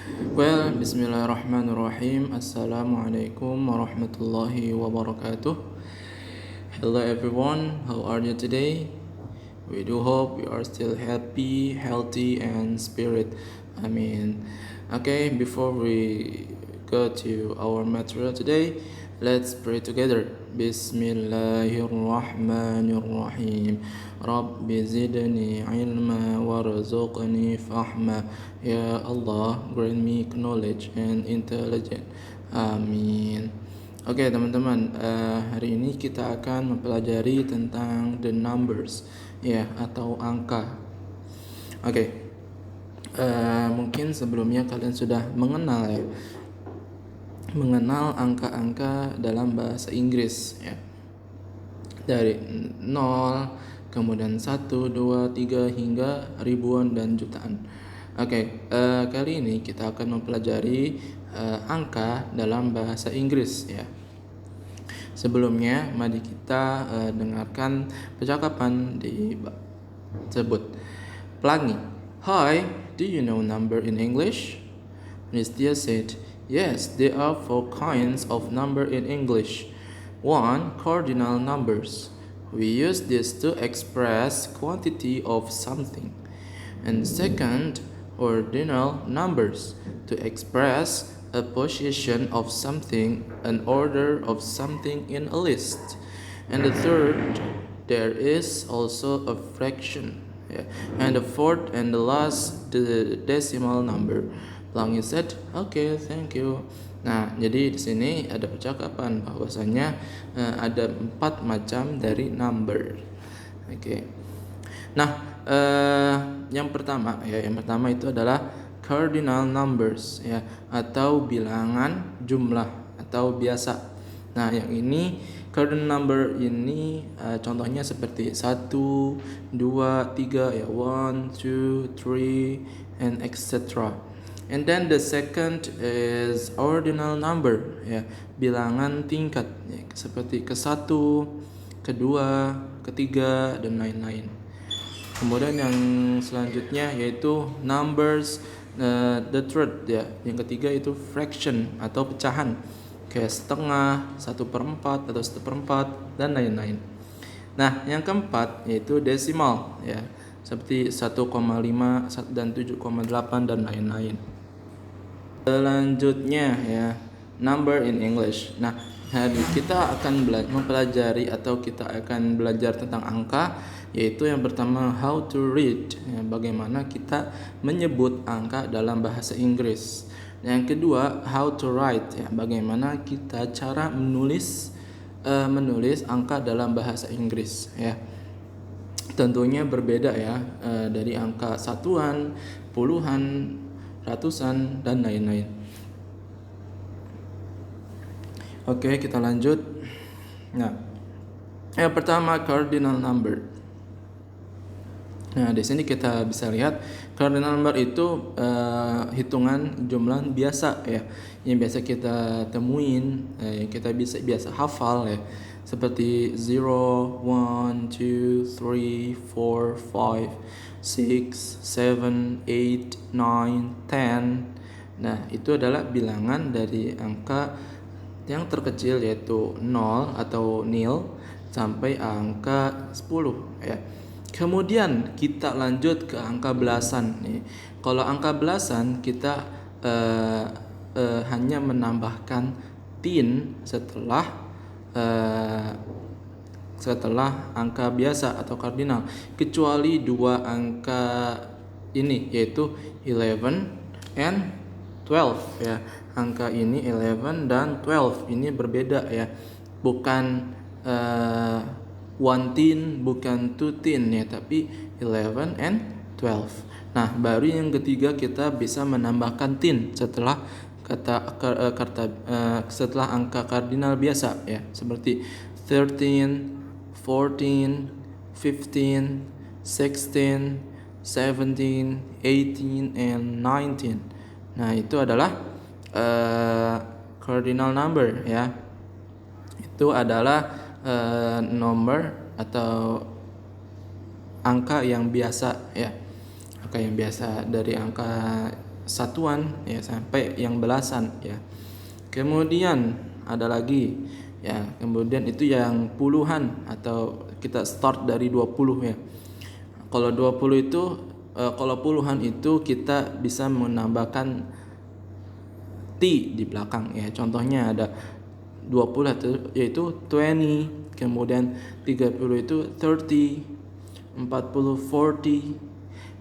Well, Bismillahirrahmanirrahim. Assalamualaikum warahmatullahi wabarakatuh. Hello everyone, how are you today? We do hope you are still happy, healthy, and spirit. I mean, okay, before we go to our material today, let's pray together. Bismillahirrahmanirrahim. Rabbi zidni ilma warzuqni fahma. Ya Allah, grant me knowledge and intelligence. Amin. Oke teman-teman, hari ini kita akan mempelajari tentang the numbers, ya, atau angka. Oke, mungkin sebelumnya kalian sudah mengenal angka-angka dalam bahasa Inggris, ya, dari 0, kemudian 1, 2, 3 hingga ribuan dan jutaan. Oke, kali ini kita akan mempelajari angka dalam bahasa Inggris, ya. Sebelumnya, mari kita dengarkan percakapan tersebut. Pelangi, "Hi, do you know number in English?" Nistia said, "Yes, there are 4 kinds of number in English. 1. Cardinal numbers. We use this to express quantity of something. And second, ordinal numbers, to express a position of something, an order of something in a list. And the third, there is also a fraction. Yeah. And the fourth and the last, the decimal number." Pelangi said, "Okay, thank you." Nah, jadi di sini ada percakapan bahwasanya ada 4 macam dari number. Oke. Nah, yang pertama itu adalah cardinal numbers, ya, atau bilangan jumlah atau biasa. Nah, yang ini cardinal number ini contohnya seperti 1, 2, 3, ya, 1, 2, 3 and etc. And then the second is ordinal number, ya, bilangan tingkat, ya, seperti ke-1, kedua, ketiga, dan lain-lain. Kemudian yang selanjutnya yaitu numbers, the third, ya, yang ketiga itu fraction atau pecahan, kayak setengah, 1/4 atau 1/4 dan lain-lain. Nah, yang keempat yaitu decimal, ya, seperti 1,5 dan 7,8 dan lain-lain. Selanjutnya, ya, number in English. Nah, hari kita akan mempelajari atau kita akan belajar tentang angka, yaitu yang pertama how to read, ya, bagaimana kita menyebut angka dalam bahasa Inggris. Yang kedua how to write, ya, bagaimana kita cara menulis angka dalam bahasa Inggris, ya. Tentunya berbeda, ya, dari angka satuan, puluhan, ratusan, dan lain-lain. Oke, kita lanjut. Nah, yang pertama cardinal number. Nah, di sini kita bisa lihat cardinal number itu hitungan jumlah biasa, ya, yang biasa kita temuin, yang kita biasa hafal, ya, seperti 0, 1, 2, 3, 4, 5, 6, 7, 8, 9, 10. Nah, itu adalah bilangan dari angka yang terkecil yaitu 0 atau nil sampai angka 10, ya. Kemudian kita lanjut ke angka belasan nih. Kalau angka belasan kita hanya menambahkan tin setelah angka biasa atau kardinal, kecuali 2 angka ini yaitu 11 and 12, ya. Angka ini 11 dan 12 ini berbeda, ya. Bukan one tin, bukan two tin, ya, tapi 11 and 12. Nah, baru yang ketiga kita bisa menambahkan tin setelah setelah angka kardinal biasa, ya, seperti 13, 14, 15, 16, 17, 18 and 19. Nah, itu adalah cardinal number, ya. Itu adalah nomor atau angka yang biasa, ya. Angka yang biasa dari angka satuan ya sampai yang belasan ya. Kemudian ada lagi ya, kemudian itu yang puluhan atau kita start dari 20 ya. Kalau 20 itu kalau puluhan itu kita bisa menambahkan T di belakang ya. Contohnya ada 20 yaitu 20, kemudian 30 itu 30, 40 40,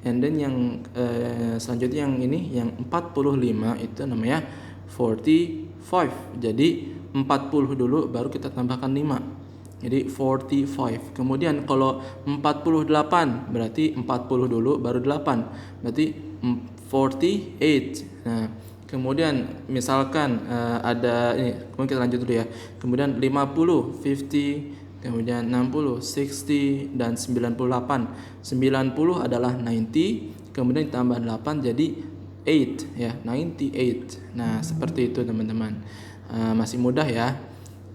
and then yang selanjutnya yang ini yang 45 itu namanya 45. Jadi 40 dulu baru kita tambahkan 5. Jadi 45. Kemudian kalau 48 berarti 40 dulu baru 8. Berarti 48. Nah, kemudian misalkan ada ini, kemudian kita lanjut dulu ya. Kemudian 50, 50, kemudian 60, 60 dan 98. 90 adalah 90, kemudian ditambah 8 jadi 8 ya, 98. Nah, seperti itu teman-teman. Masih mudah ya.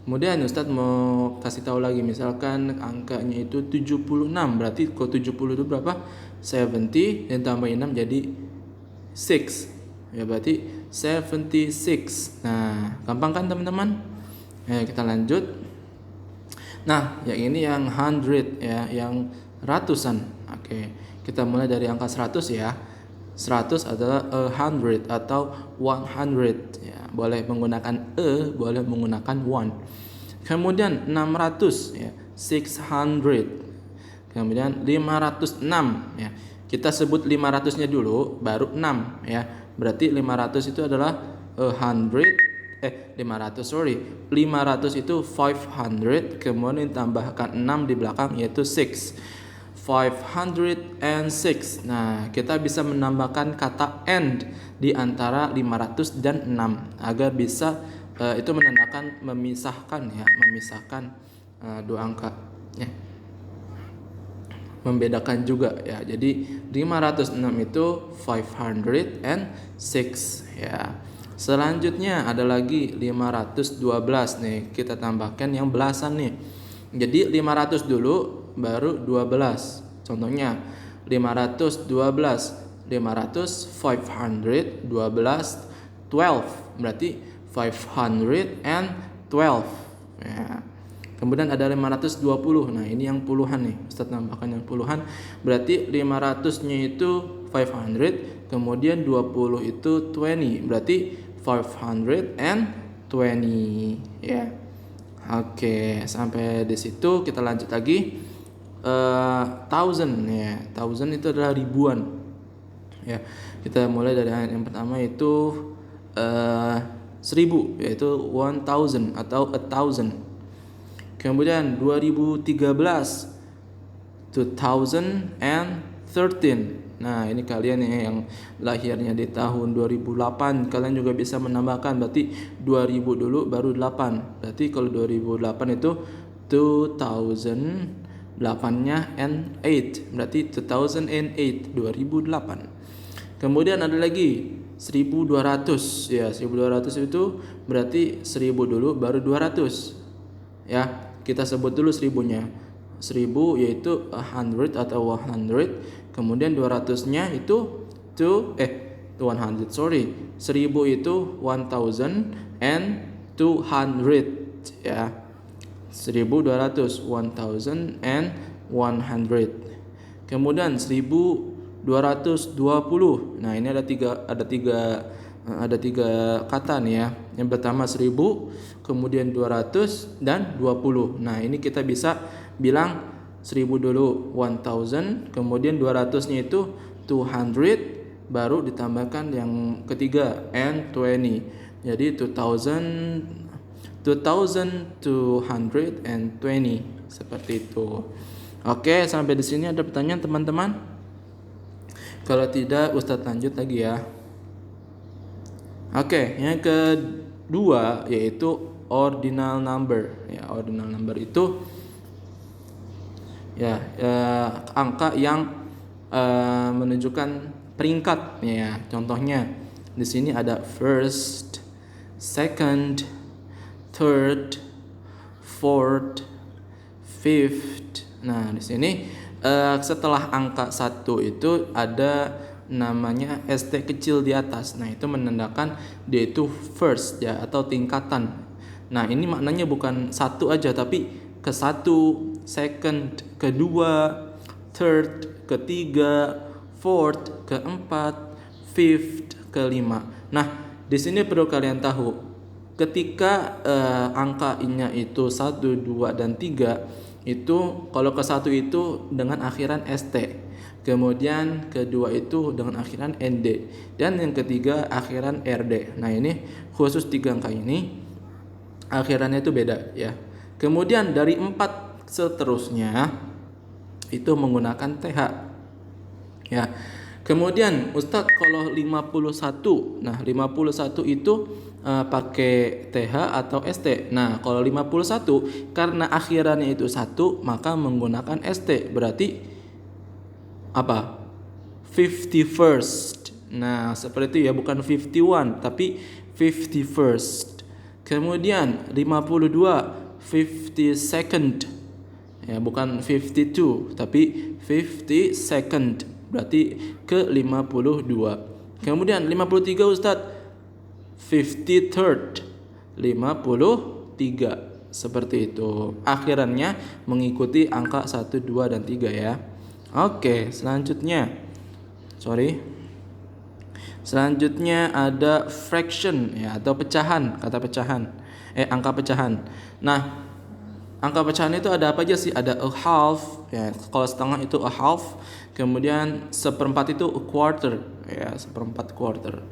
Kemudian Ustadz mau kasih tahu lagi, misalkan angkanya itu 76, berarti kalau 70 itu berapa? 70 dan tambah 6 jadi 6. Ya berarti 76. Nah, gampang kan teman-teman? Kita lanjut. Nah, yang ini yang 100 ya, yang ratusan. Oke, kita mulai dari angka 100 ya. 100 adalah 100 atau 100 ya. Boleh menggunakan boleh menggunakan 1. Kemudian 600 ya, 600. Kemudian 506 ya. Kita sebut 500-nya dulu baru 6 ya. Berarti 500 itu adalah 500 itu 500, kemudian tambahkan 6 di belakang yaitu 6. 506. Nah, kita bisa menambahkan kata and di antara 500 dan 6 agar bisa itu menandakan memisahkan dua angka ya. Membedakan juga ya. Jadi 506 itu 506 ya. Selanjutnya ada lagi 512 nih, kita tambahkan yang belasan nih. Jadi 500 dulu baru 12. Contohnya 512, 500, 512, 12 berarti 512 ya. Kemudian ada 520. Nah, ini yang puluhan nih. Ustaz tambahkan yang puluhan. Berarti 500-nya itu 500, kemudian 20 itu 20. Berarti 520 ya. Oke, sampai di situ kita lanjut lagi. Thousand ya. Thousand itu adalah ribuan. Ya. Kita mulai dari yang pertama itu 1000 yaitu 1000 atau 1000. Kemudian 2013, 2013. Nah, ini kalian yang lahirnya di tahun 2008, kalian juga bisa menambahkan, berarti 2000 dulu baru 8. Berarti kalau 2008 itu 2000, 8-nya and 8. Berarti 2008, 2008. Kemudian ada lagi 1200 ya, 1200 itu berarti 1000 dulu baru 200 ya. Kita sebut dulu 1000-nya. 1000 yaitu 100 atau 100. Kemudian 200-nya itu 100 1000 itu 1000 and 200 ya. 1200, 1000 and 100. Kemudian 1220. Nah, ini ada tiga kata nih ya. Yang pertama 1000, kemudian 200 dan 20. Nah, ini kita bisa bilang 1000 dulu 1000, kemudian 200-nya itu 200, baru ditambahkan yang ketiga and 20. Jadi 2220 seperti itu. Oke, sampai di sini ada pertanyaan teman-teman? Kalau tidak, Ustadz lanjut lagi ya. Oke, yang kedua yaitu ordinal number. Ya, ordinal number itu angka yang menunjukkan peringkat ya. Contohnya di sini ada first, second, third, fourth, fifth. Nah, di sini setelah angka 1 itu ada namanya ST kecil di atas. Nah, itu menandakan dia itu first ya, atau tingkatan. Nah, ini maknanya bukan satu aja, tapi ke satu, second, kedua, third, ketiga, fourth, keempat, fifth, kelima. Nah, di sini perlu kalian tahu, ketika angka-nya itu 1, 2, dan 3, itu kalau ke satu itu dengan akhiran ST, kemudian kedua itu dengan akhiran ND, dan yang ketiga akhiran RD. Nah, ini khusus 3 angka ini akhirannya itu beda ya. Kemudian dari 4 seterusnya itu menggunakan TH ya. Kemudian Ustadz kalau 51, nah 51 itu pakai TH atau ST. Nah, kalau 51 karena akhirannya itu 1, maka menggunakan ST. Berarti apa? 51st. Nah, seperti itu ya, bukan 51 tapi 51st. Kemudian 52, 52nd. Ya, bukan 52 tapi 52nd. Berarti ke 52. Kemudian 53 Ustadz, 53rd, 53. Seperti itu. Akhirannya mengikuti angka 1, 2, dan 3 ya. Oke, selanjutnya. Selanjutnya ada fraction ya, atau pecahan, kata pecahan. Angka pecahan. Nah, angka pecahan itu ada apa aja sih? Ada a half ya, kalau setengah itu a half. Kemudian seperempat itu a quarter ya, seperempat quarter.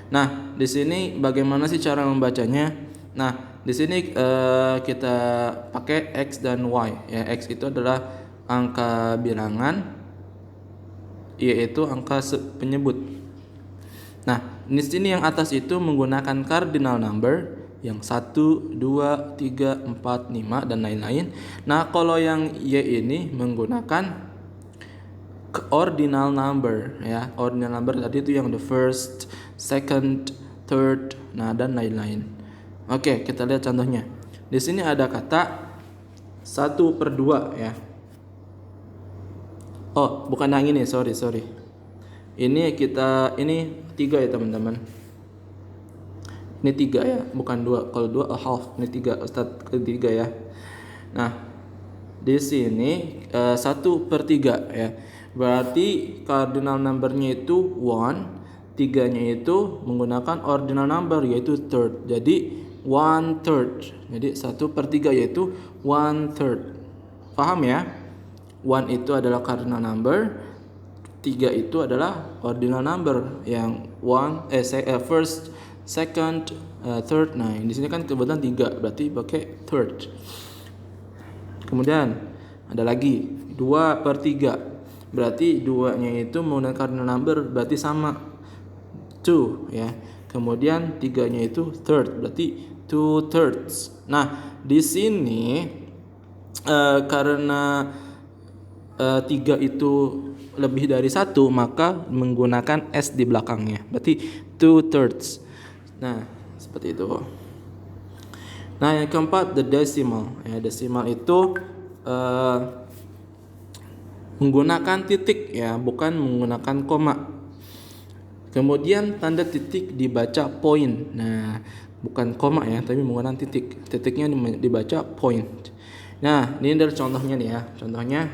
Nah, di sini bagaimana sih cara membacanya? Nah, di sini kita pakai x dan y ya. X itu adalah angka bilangan, y itu angka penyebut. Nah, di sini yang atas itu menggunakan cardinal number yang 1, 2, 3, 4, 5 dan lain-lain. Nah, kalau yang y ini menggunakan ordinal number ya. Ordinal number tadi itu yang the first, second, third, nah dan lain-lain. Oke, kita lihat contohnya. Di sini ada kata 1/2 ya. Oh, bukan yang ini, sorry. Ini 3 ya teman-teman. Ini 3 ya, bukan 2. Kalau 2 a half, ini 3 Ustadz, ketiga ya. Nah, di sini 1/3 ya. Berarti cardinal numbernya itu 1, 3-nya itu menggunakan ordinal number yaitu third. Jadi 1/3. Jadi 1/3 yaitu 1/3. Paham ya? 1 itu adalah cardinal number, 3 itu adalah ordinal number yang first, second, third. Nah, di sini kan kebetulan 3, berarti pakai third. Kemudian ada lagi 2/3. Berarti 2-nya itu menggunakan cardinal number, berarti sama 2 ya. Kemudian 3-nya itu third, berarti 2/3. Nah, di sini karena 3 itu lebih dari 1, maka menggunakan S di belakangnya, berarti 2/3. Nah, seperti itu. Nah, yang keempat the decimal ya. Decimal itu menggunakan titik ya, bukan menggunakan koma. Kemudian tanda titik dibaca point. Nah, bukan koma ya, tapi menggunakan titik. Titiknya dibaca point. Nah, ini dari contohnya nih ya. Contohnya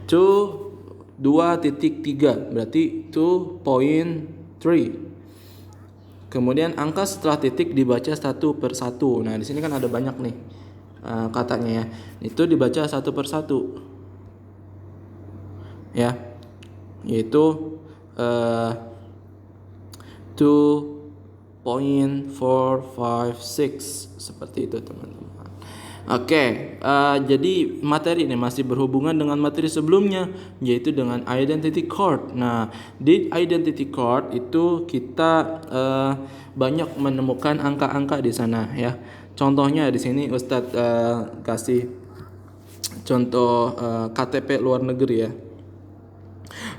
2.3 berarti 2.3. Kemudian angka setelah titik dibaca 1/1. Nah, di sini kan ada banyak nih katanya ya. Itu dibaca 1/1 ya. Yaitu 2.456 seperti itu teman-teman. Oke, jadi materi ini masih berhubungan dengan materi sebelumnya, yaitu dengan identity card. Nah, di identity card itu kita banyak menemukan angka-angka di sana ya. Contohnya di sini Ustadz kasih contoh KTP luar negeri ya.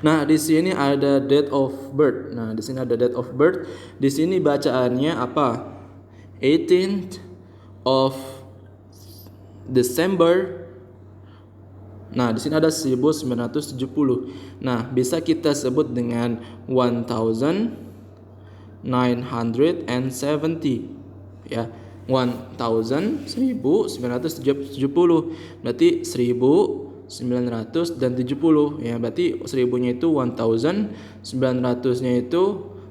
Nah, di sini ada date of birth. Nah, di sini ada date of birth. Di sini bacaannya apa? 18th of December Nah, di sini ada 1970. Nah, bisa kita sebut dengan 1970 ya. 1970 berarti 1970 ya. Berarti 1000-nya itu 1000, 900-nya itu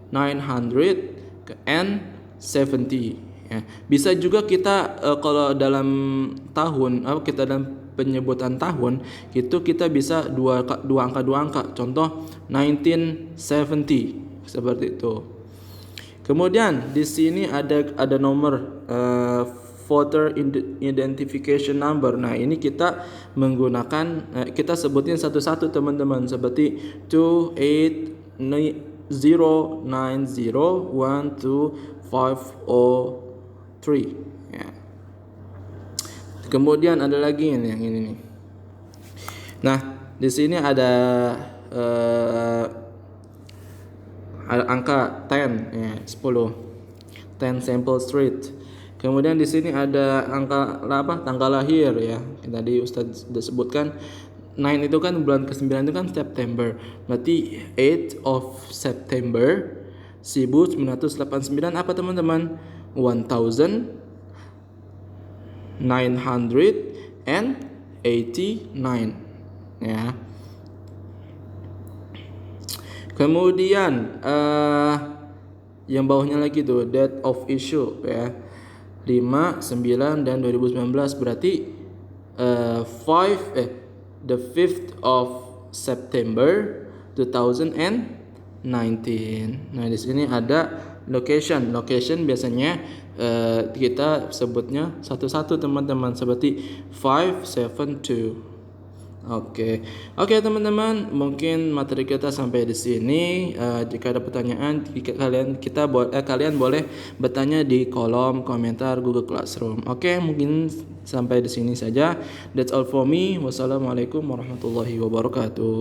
970 ya. Bisa juga kita kalau dalam tahun kita dalam penyebutan tahun itu kita bisa dua angka. Contoh 1970 seperti itu. Kemudian di sini ada nomor voter identification number. Nah, ini kita menggunakan kita sebutin satu-satu teman-teman, seperti 280901253 ya. Kemudian ada lagi yang ini nih. Nah, di sini ada angka 10 ya, 10 Sample Street. Kemudian di sini ada angka tanggal lahir ya. Tadi Ustadz sudah sebutkan 9 itu kan bulan ke-9 itu kan September. Berarti 8 of September 1989 apa teman-teman? 1989 ya. Kemudian yang bawahnya lagi tuh date of issue ya, 5, 9 dan 2019 berarti the 5th of September 2019. Nah, di sini ada location biasanya kita sebutnya satu-satu teman-teman, seperti 572. Oke, teman-teman, mungkin materi kita sampai di sini. Jika ada pertanyaan, kalian boleh bertanya di kolom komentar Google Classroom. Oke, mungkin sampai di sini saja. That's all for me. Wassalamualaikum warahmatullahi wabarakatuh.